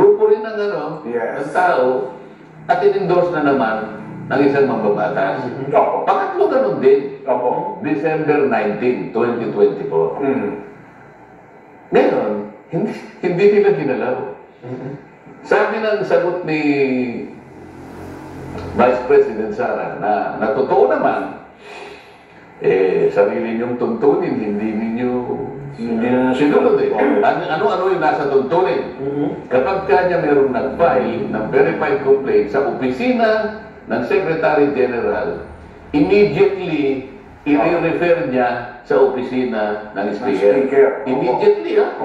grupo rin ng Yes. ng tao at in-endorse na naman ng isang mambabatas. Opo. Pangatlo ganun din, Opo. December 19, 2024. Mm. Ngayon, hindi nila ginalaw. Sabi ng sagot ni Vice President Sara na totoo naman, sarili niyong tuntunin, hindi ninyo sinunod eh. Ano yung nasa tuntunin? Kapag kanya mayroong nag-file ng verified complaint sa opisina ng Secretary General, immediately i-refer niya sa opisina ng Speaker. Immediately, ha?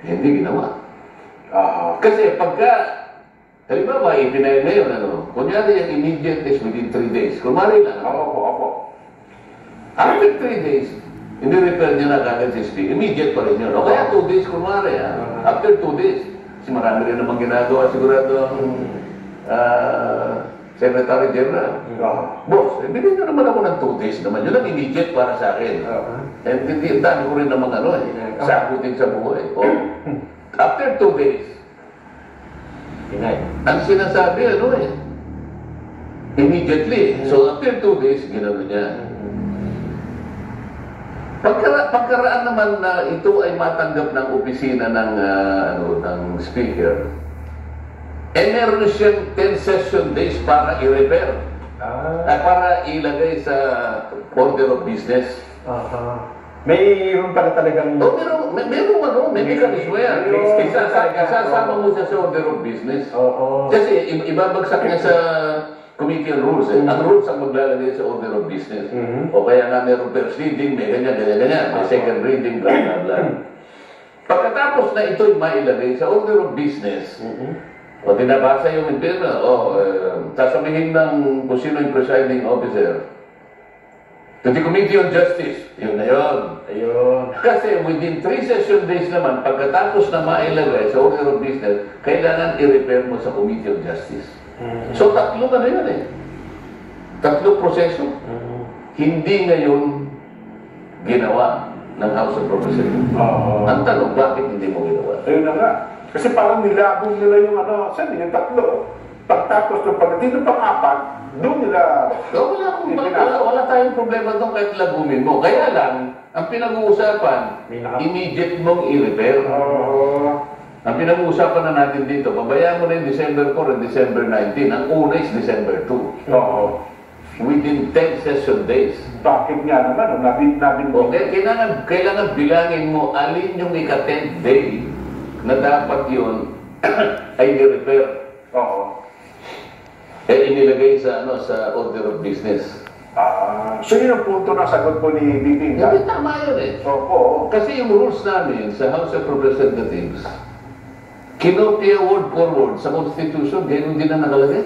Hindi ginawa. Kasi pagka, halimbawa, ipinayin ngayon, kunyari yung immediate is within 3 days. Kunwari lang. Opo. After 3 days, hindi refer niya na kagad si Speaker. Immediate pa rin yun. O kaya 2 days, kunwari, ha? After 2 days. Kasi marami rin namang ginagawa, sigurado, Secretary General. Boss, bigyan nyo naman ako ng 2 days naman. Yun ang immediate para sa akin. And hindi, dami ko rin namang sagutin sa buhay. After 2 days, ang sinasabi, immediately. So, after 2 days, ginano niya. Pagkaraan naman na ito ay matanggap ng opisina ng Speaker, meron siyang 10 session days para i-repair. Para ilagay sa order of business. Mayroon pala talagang... may mechanism yan. Isasama mo siya sa order of business. Kasi ibabagsak niya sa Committee on Rules. Ang rules ang maglalagay sa order of business. O kaya nga mayroong first reading, may ganyan. May second reading, blah, blah, blah. Pagkatapos na ito'y mailagay sa order of business, o tinabasa yung impera, sasabihin ng kung sino yung presiding officer, to the Committee on Justice, yun na yun. Kasi within 3 session days naman, pagkatapos na mailagay sa order of business, kailangan i-refer mo sa Committee on Justice. So, tatlo yun eh. Tatlong proseso. Hindi ngayon ginawa ng House of Representatives. Ang tanong, bakit hindi mo ginawa? Ayun na nga. Kasi parang nilabong nila yung yung tatlo. Pagtapos ng dito pang-apat, doon nila... Wala tayong problema doon kahit labumin mo. Kaya lang, ang pinag-uusapan, immediate mong i-repair. Ang pinag-uusapan na natin dito, pabayaan mo na yung December 4 and December 19. Ang una is December 2. Within 10 session days. Bakit nga naman? Kailangan bilangin mo alin yung ika-10th day na dapat yun ay ni-repair. Inilagay sa order of business. So yun ang punto na sagot po ni Bibing. Hindi, tama yun eh. Opo. Kasi yung rules namin sa House of Representatives, kinopia word for word sa Constitution, ganoon din na nakalagay.